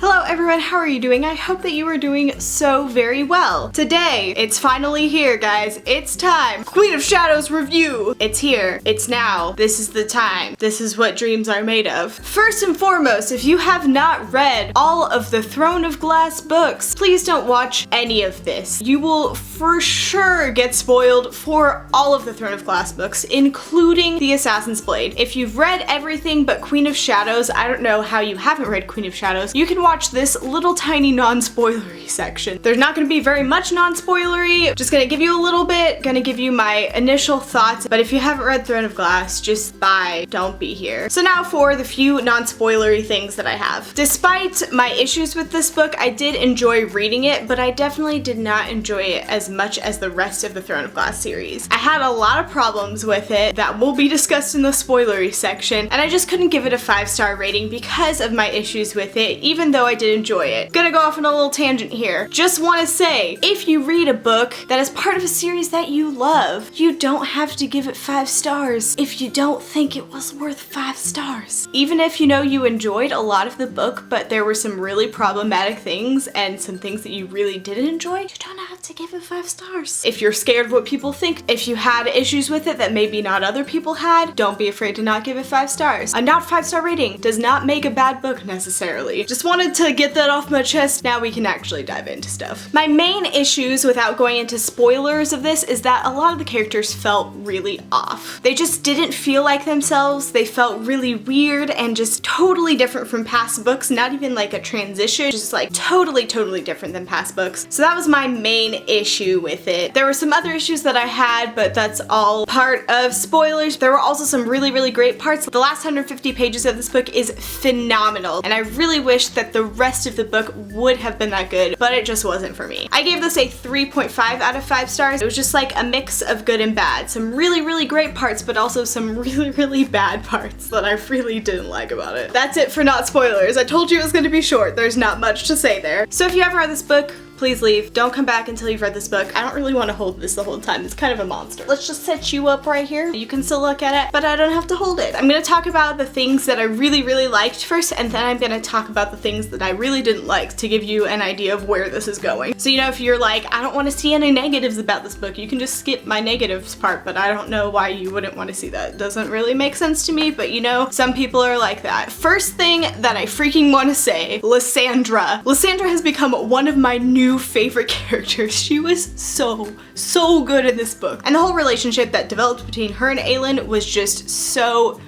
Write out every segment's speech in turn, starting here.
Hello everyone, how are you doing? I hope that you are doing so very well. Today, it's finally here, guys. It's time. Queen of Shadows review. It's here. It's now. This is the time. This is what dreams are made of. First and foremost, if you have not read all of the Throne of Glass books, please don't watch any of this. You will for sure get spoiled for all of the Throne of Glass books, including the Assassin's Blade. If you've read everything but Queen of Shadows, I don't know how you haven't read Queen of Shadows, you can watch this little tiny non-spoilery section. There's not gonna be very much non-spoilery, just gonna give you a little bit, gonna give you my initial thoughts, but if you haven't read Throne of Glass, just bye, don't be here. So now for the few non-spoilery things that I have. Despite my issues with this book, I did enjoy reading it, but I definitely did not enjoy it as much as the rest of the Throne of Glass series. I had a lot of problems with it that will be discussed in the spoilery section, and I just couldn't give it a 5-star rating because of my issues with it, even though I did enjoy it. Gonna go off on a little tangent here. Just want to say, if you read a book that is part of a series that you love, you don't have to give it 5 stars if you don't think it was worth 5 stars. Even if you know you enjoyed a lot of the book, but there were some really problematic things and some things that you really didn't enjoy, you don't have to give it 5 stars. If you're scared of what people think, if you had issues with it that maybe not other people had, don't be afraid to not give it 5 stars. A not 5-star rating does not make a bad book necessarily. Just wanted to get that off my chest. Now we can actually dive into stuff. My main issues, without going into spoilers of this, is that a lot of the characters felt really off. They just didn't feel like themselves. They felt really weird and just totally different from past books, not even like a transition, just like totally different than past books. So that was my main issue with it. There were some other issues that I had, but that's all part of spoilers. There were also some really great parts. The last 150 pages of this book is phenomenal, and I really wish that the rest of the book would have been that good, but it just wasn't for me. I gave this a 3.5 out of 5 stars. It was just like a mix of good and bad. Some really great parts, but also some really bad parts that I really didn't like about it. That's it for not spoilers. I told you it was gonna be short. There's not much to say there. So if you haven't read this book, please leave. Don't come back until you've read this book. I don't really want to hold this the whole time. It's kind of a monster. Let's just set you up right here. You can still look at it, but I don't have to hold it. I'm gonna talk about the things that I really liked first, and then I'm gonna talk about the things that I really didn't like to give you an idea of where this is going. So, you know, if you're like, I don't want to see any negatives about this book, you can just skip my negatives part, but I don't know why you wouldn't want to see that. It doesn't really make sense to me, but you know, some people are like that. First thing that I freaking want to say, Lysandra. Lysandra has become one of my new favorite characters. She was so good in this book. And the whole relationship that developed between her and Aelin was just so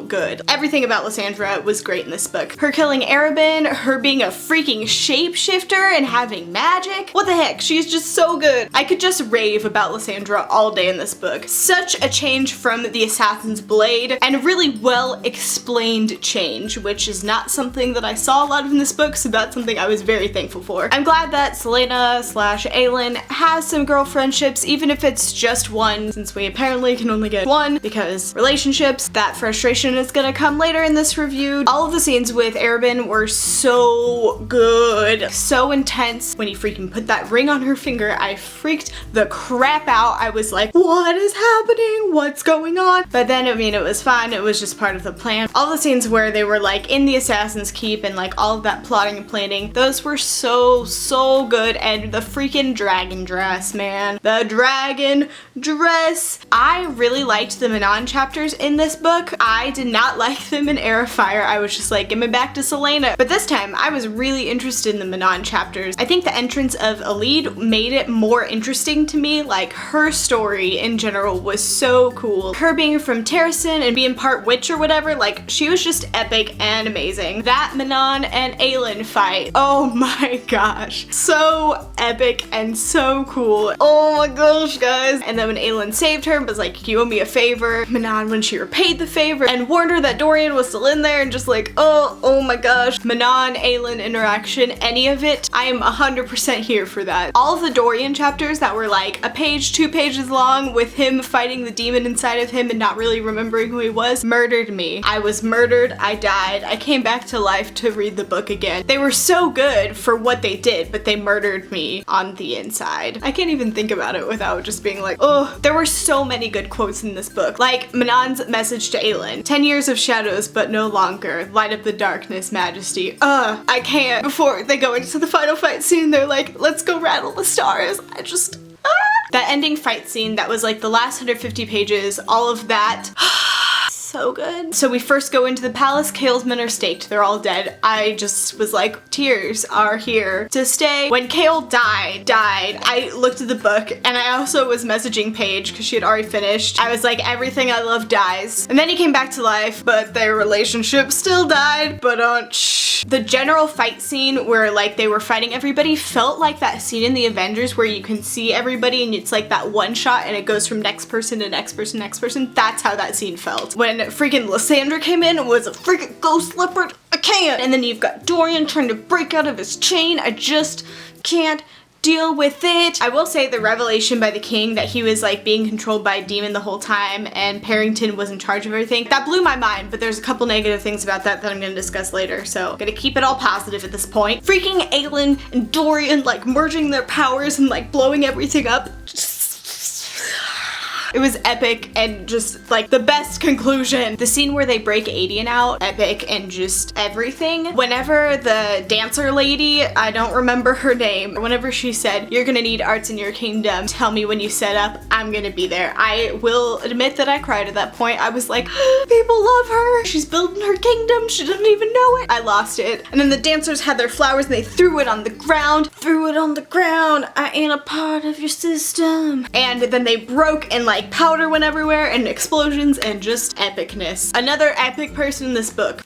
good. Everything about Lysandra was great in this book. Her killing Arabin, her being a freaking shapeshifter and having magic. What the heck? She's just so good. I could just rave about Lysandra all day in this book. Such a change from the Assassin's Blade, and a really well explained change, which is not something that I saw a lot of in this book, so that's something I was very thankful for. I'm glad that Selena / Aelin has some girl friendships, even if it's just one, since we apparently can only get one, because relationships, that frustration is gonna come later in this review. All of the scenes with Arabin were so good, so intense. When he freaking put that ring on her finger, I freaked the crap out. I was like, what is happening? What's going on? But then, I mean, it was fine. It was just part of the plan. All the scenes where they were like in the Assassin's Keep and like all of that plotting and planning, those were so good. And the freaking dragon dress, man. The dragon dress. I really liked the Manon chapters in this book. I did not like them in Heir of Fire. I was just like, give me back to Selena. But this time, I was really interested in the Manon chapters. I think the entrance of Alid made it more interesting to me. Like, her story in general was so cool. Her being from Terrasen and being part witch or whatever, like, she was just epic and amazing. That Manon and Aelin fight, oh my gosh. So epic and so cool. Oh my gosh, guys. And then when Aelin saved her, was like, you owe me a favor. Manon, when she repaid the favor and warned her that Dorian was still in there, and just like, oh my gosh. Manon, Aelin interaction, any of it, I am 100% here for that. All of the Dorian chapters that were like a page, 2 pages long with him fighting the demon inside of him and not really remembering who he was, murdered me. I was murdered, I died, I came back to life to read the book again. They were so good for what they did, but they murdered me on the inside. I can't even think about it without just being like, oh. There were so many good quotes in this book. Like Manon's message speech to Aelin. 10 years of shadows, but no longer. Light up the darkness, majesty. I can't. Before they go into the final fight scene, they're like, let's go rattle the stars. That ending fight scene, that was like the last 150 pages, all of that. So good. So we first go into the palace. Chaol's men are staked. They're all dead. I just was like, tears are here to stay. When Chaol died, I looked at the book and I also was messaging Paige because she had already finished. I was like, everything I love dies. And then he came back to life, but their relationship still died. But the general fight scene where like they were fighting everybody felt like that scene in the Avengers where you can see everybody and it's like that one shot and it goes from next person to next person, next person. That's how that scene felt. When freaking Lysandra came in and was a freaking ghost leopard, I can't. And then you've got Dorian trying to break out of his chain. I just can't deal with it. I will say the revelation by the king that he was like being controlled by a demon the whole time and Parrington was in charge of everything, that blew my mind, but there's a couple negative things about that I'm gonna discuss later, so I'm gonna keep it all positive at this point. Freaking Aelin and Dorian like merging their powers and like blowing everything up. It was epic and just like the best conclusion. The scene where they break Aedion out, epic and just everything. Whenever the dancer lady, I don't remember her name, whenever she said, you're gonna need arts in your kingdom, tell me when you set up, I'm gonna be there. I will admit that I cried at that point. I was like, people love her. She's building her kingdom. She doesn't even know it. I lost it. And then the dancers had their flowers and they threw it on the ground. I ain't a part of your system. And then they broke and like powder went everywhere and explosions and just epicness. Another epic person in this book.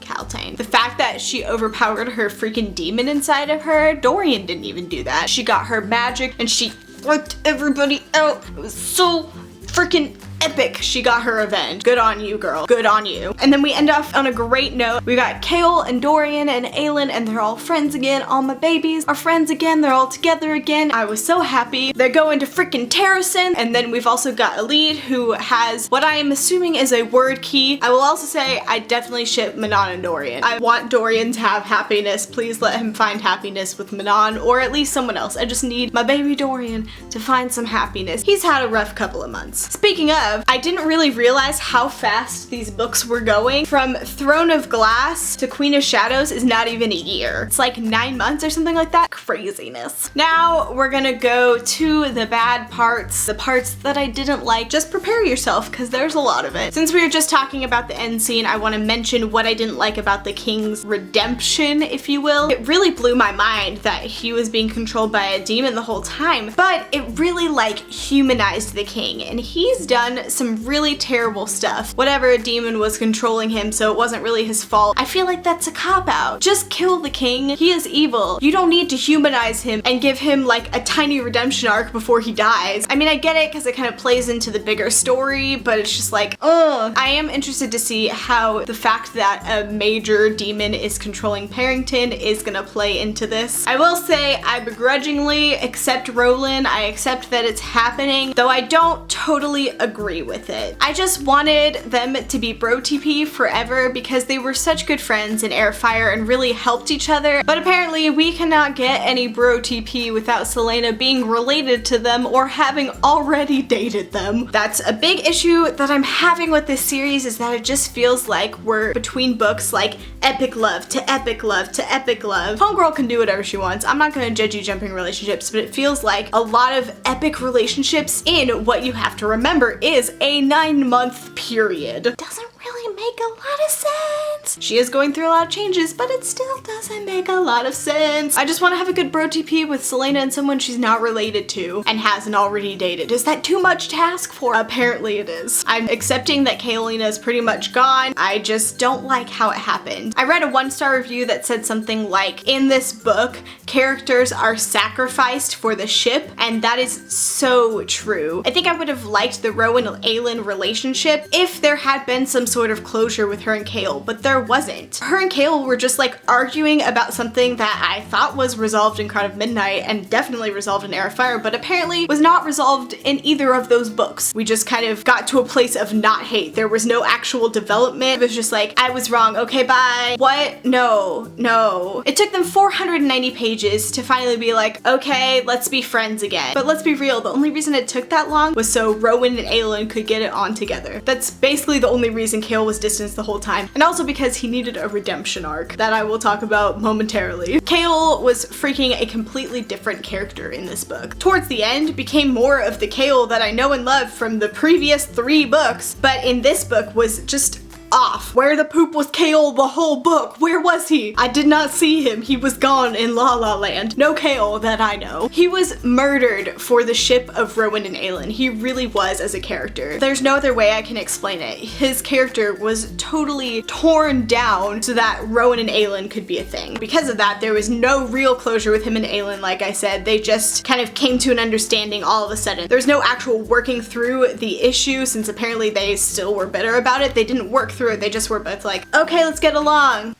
Caltaine. The fact that she overpowered her freaking demon inside of her, Dorian didn't even do that. She got her magic and she wiped everybody out. It was so freaking epic. She got her revenge. Good on you, girl. Good on you. And then we end off on a great note. We got Chaol and Dorian and Aelin and they're all friends again. All my babies are friends again. They're all together again. I was so happy. They're going to freaking Terrasen. And then we've also got Elide who has what I am assuming is a word key. I will also say I definitely ship Manon and Dorian. I want Dorian to have happiness. Please let him find happiness with Manon or at least someone else. I just need my baby Dorian to find some happiness. He's had a rough couple of months. Speaking of, I didn't really realize how fast these books were going. From Throne of Glass to Queen of Shadows is not even a year. It's like 9 months or something like that. Craziness. Now we're gonna go to the bad parts, the parts that I didn't like. Just prepare yourself because there's a lot of it. Since we were just talking about the end scene, I want to mention what I didn't like about the king's redemption, if you will. It really blew my mind that he was being controlled by a demon the whole time, but it really like humanized the king and he's done some really terrible stuff. Whatever, a demon was controlling him, so it wasn't really his fault. I feel like that's a cop-out. Just kill the king. He is evil. You don't need to humanize him and give him like a tiny redemption arc before he dies. I mean, I get it because it kind of plays into the bigger story, but it's just like, ugh. I am interested to see how the fact that a major demon is controlling Parrington is gonna play into this. I will say I begrudgingly accept Roland. I accept that it's happening, though I don't totally agree with it. I just wanted them to be bro TP forever because they were such good friends in Airfire and really helped each other, but apparently we cannot get any bro TP without Selena being related to them or having already dated them. That's a big issue that I'm having with this series, is that it just feels like we're between books like epic love to epic love to epic love. Homegirl can do whatever she wants. I'm not gonna judge you jumping relationships, but it feels like a lot of epic relationships in what you have to remember is a 9-month period. Doesn't really make a lot of sense. She is going through a lot of changes, but it still doesn't make a lot of sense. I just want to have a good bro TP with Selena and someone she's not related to and hasn't already dated. Is that too much to ask for? Apparently it is. I'm accepting that Kaolina is pretty much gone. I just don't like how it happened. I read a 1-star review that said something like, in this book, characters are sacrificed for the ship, and that is so true. I think I would have liked the Rowan and Aelin relationship if there had been some sort of closure with her and Chaol, but there wasn't. Her and Chaol were just like arguing about something that I thought was resolved in Crown of Midnight and definitely resolved in Airfire, but apparently was not resolved in either of those books. We just kind of got to a place of not hate. There was no actual development. It was just like, I was wrong, okay, bye. What? No. It took them 490 pages pages to finally be like, okay, let's be friends again. But let's be real, the only reason it took that long was so Rowan and Aelin could get it on together. That's basically the only reason Chaol was distanced the whole time. And also because he needed a redemption arc that I will talk about momentarily. Chaol was freaking a completely different character in this book. Towards the end, became more of the Chaol that I know and love from the previous 3 books, but in this book was just off. Where the poop was Chaol the whole book? Where was he? I did not see him. He was gone in La La Land. No Chaol that I know. He was murdered for the ship of Rowan and Aelin. He really was as a character. There's no other way I can explain it. His character was totally torn down so that Rowan and Aelin could be a thing. Because of that, there was no real closure with him and Aelin, like I said. They just kind of came to an understanding all of a sudden. There's no actual working through the issue since apparently they still were bitter about it. They didn't work through it. They just were both like, okay, let's get along.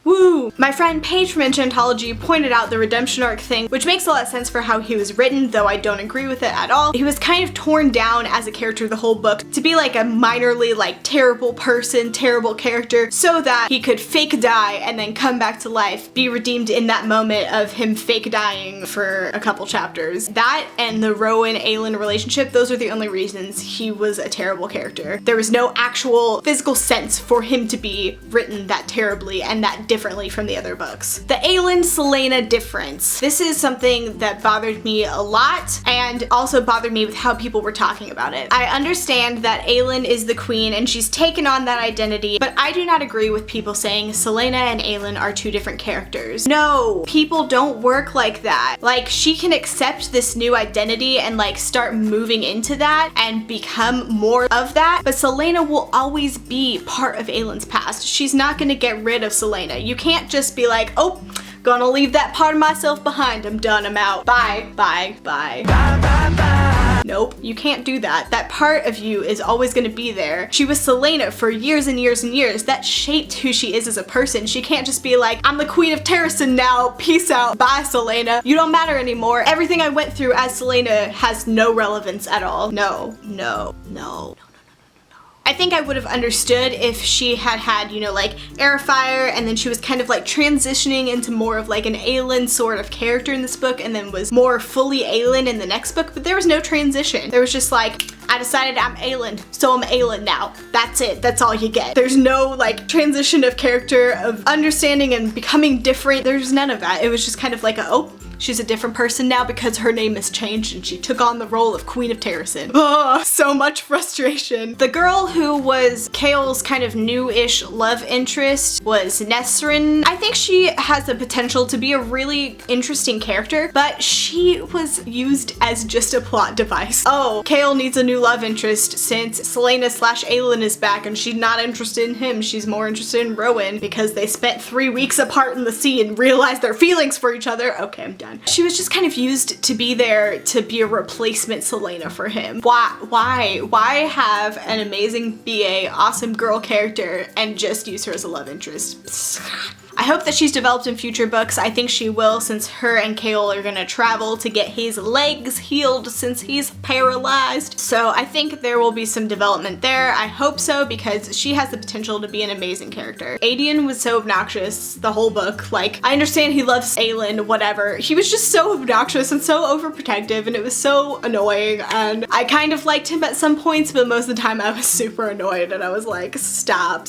Woo! My friend Paige from Enchantology pointed out the redemption arc thing, which makes a lot of sense for how he was written, though I don't agree with it at all. He was kind of torn down as a character the whole book to be like a minorly like terrible person, terrible character, so that he could fake die and then come back to life, be redeemed in that moment of him fake dying for a couple chapters. That and the Rowan-Aelin relationship, those are the only reasons he was a terrible character. There was no actual physical sense for him to be written that terribly and that differently from the other books. The Aelin-Celaena difference. This is something that bothered me a lot and also bothered me with how people were talking about it. I understand that Aelin is the queen and she's taken on that identity, but I do not agree with people saying Celaena and Aelin are 2 different characters. No, people don't work like that. Like, she can accept this new identity and like start moving into that and become more of that, but Celaena will always be part of Aelin's past. She's not gonna get rid of Celaena. You can't just be like, oh, gonna leave that part of myself behind. I'm done, I'm out. Bye, bye, bye. Bye, bye, bye. Nope, you can't do that. That part of you is always gonna be there. She was Celaena for years and years and years. That shaped who she is as a person. She can't just be like, I'm the Queen of Terrasen now, peace out, bye Celaena. You don't matter anymore. Everything I went through as Celaena has no relevance at all. No, no, no. I think I would have understood if she had had, you know, like Airfire and then she was kind of like transitioning into more of like an Aelin sort of character in this book and then was more fully Aelin in the next book, but there was no transition. There was just like, I decided I'm Aelin, so I'm Aelin now. That's it, that's all you get. There's no like transition of character, of understanding and becoming different. There's none of that. It was just kind of like a, oh, she's a different person now because her name has changed and she took on the role of Queen of Terrasen. Oh, so much frustration. The girl who was Chaol's kind of new-ish love interest was Nesrin. I think she has the potential to be a really interesting character, but she was used as just a plot device. Oh, Chaol needs a new love interest since Celaena/Aelin is back and she's not interested in him. She's more interested in Rowan because they spent 3 weeks apart in the sea and realized their feelings for each other. Okay, I'm done. She was just kind of used to be there to be a replacement Celaena for him. Why have an amazing BA, awesome girl character and just use her as a love interest? Psst. I hope that she's developed in future books. I think she will, since her and Chaol are gonna travel to get his legs healed since he's paralyzed. So I think there will be some development there. I hope so because she has the potential to be an amazing character. Aedion was so obnoxious the whole book. Like, I understand he loves Aelin, whatever. He was just so obnoxious and so overprotective and it was so annoying, and I kind of liked him at some points, but most of the time I was super annoyed and I was like, stop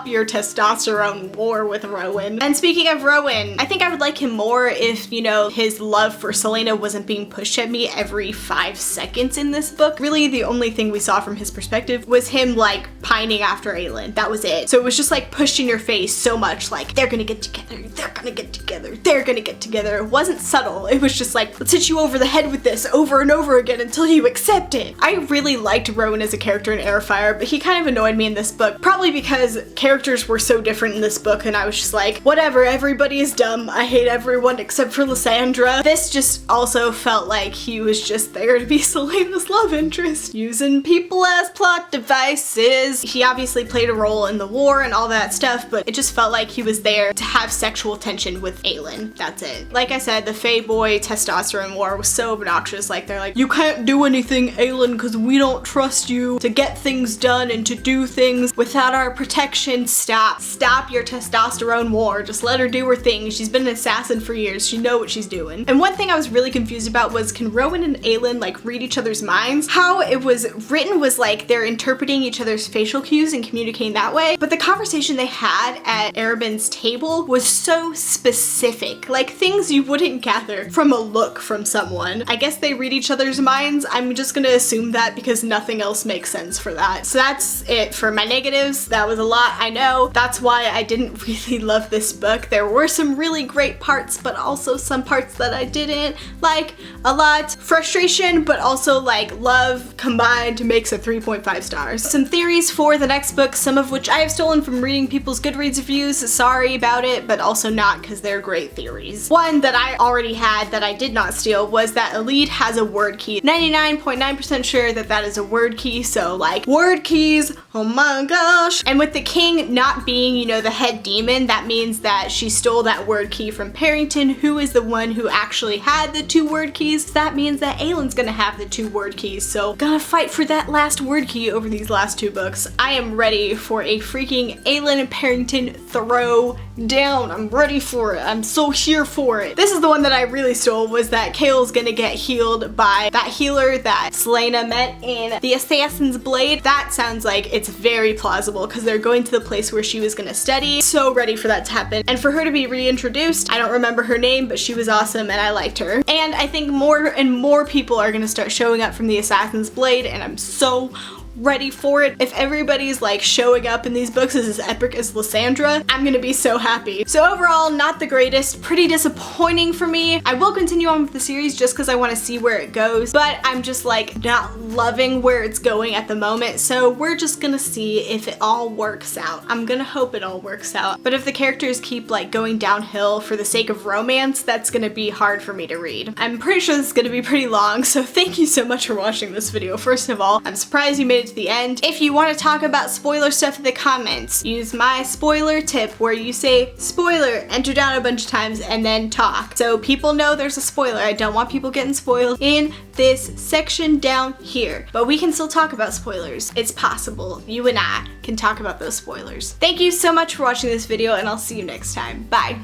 your testosterone war with Rowan. And speaking of Rowan, I think I would like him more if, you know, his love for Celaena wasn't being pushed at me every 5 seconds in this book. Really, the only thing we saw from his perspective was him like pining after Aelin. That was it. So it was just like pushed in your face so much, like, they're gonna get together, they're gonna get together, they're gonna get together. It wasn't subtle. It was just like, let's hit you over the head with this over and over again until you accept it. I really liked Rowan as a character in Airfire, but he kind of annoyed me in this book, probably because characters were so different in this book and I was just like, whatever, everybody is dumb. I hate everyone except for Lysandra. This just also felt like he was just there to be Celaena's love interest, using people as plot devices. He obviously played a role in the war and all that stuff, but it just felt like he was there to have sexual tension with Aelin. That's it. Like I said, the Fae boy testosterone war was so obnoxious. Like, they're like, you can't do anything, Aelin, because we don't trust you to get things done and to do things without our protection. Stop your testosterone war. anymore. Just let her do her thing. She's been an assassin for years. She knows what she's doing. And one thing I was really confused about was, can Rowan and Aelin like read each other's minds? How it was written was like they're interpreting each other's facial cues and communicating that way. But the conversation they had at Arobyn's table was so specific. Like things you wouldn't gather from a look from someone. I guess they read each other's minds. I'm just gonna assume that because nothing else makes sense for that. So that's it for my negatives. That was a lot, I know. That's why I didn't really love this book. There were some really great parts, but also some parts that I didn't like a lot. Frustration, but also like love combined makes a 3.5 stars. Some theories for the next book, some of which I have stolen from reading people's Goodreads reviews. Sorry about it, but also not, because they're great theories. One that I already had that I did not steal was that Elide has a word key. 99.9% sure that that is a word key, so like word keys, oh my gosh. And with the king not being, you know, the head demon, that means that she stole that word key from Parrington, who is the one who actually had the 2 word keys. So that means that Aelin's gonna have the 2 word keys, so gonna fight for that last word key over these last 2 books. I am ready for a freaking Aelin and Parrington throw down. I'm ready for it. I'm so here for it. This is the one that I really stole, was that Kale's gonna get healed by that healer that Selena met in the Assassin's Blade. That sounds like it's very plausible because they're going to the place where she was gonna study. So ready for that to happen. And for her to be reintroduced, I don't remember her name, but she was awesome and I liked her. And I think more and more people are gonna start showing up from the Assassin's Blade, and I'm so ready for it. If everybody's like showing up in these books as epic as Lysandra, I'm gonna be so happy. So overall, not the greatest, pretty disappointing for me. I will continue on with the series just because I want to see where it goes, but I'm just like not loving where it's going at the moment, so we're just gonna see if it all works out. I'm gonna hope it all works out, but if the characters keep like going downhill for the sake of romance, that's gonna be hard for me to read. I'm pretty sure this is gonna be pretty long, so thank you so much for watching this video. First of all, I'm surprised you made it to the end. If you want to talk about spoiler stuff in the comments, use my spoiler tip where you say spoiler, enter down a bunch of times, and then talk. So people know there's a spoiler. I don't want people getting spoiled in this section down here. But we can still talk about spoilers. It's possible. You and I can talk about those spoilers. Thank you so much for watching this video, and I'll see you next time. Bye.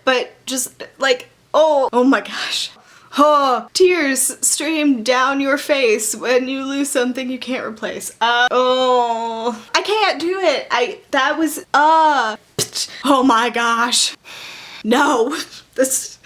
But just like, oh my gosh. Oh, tears stream down your face when you lose something you can't replace. Oh, I can't do it. Oh my gosh. No, this,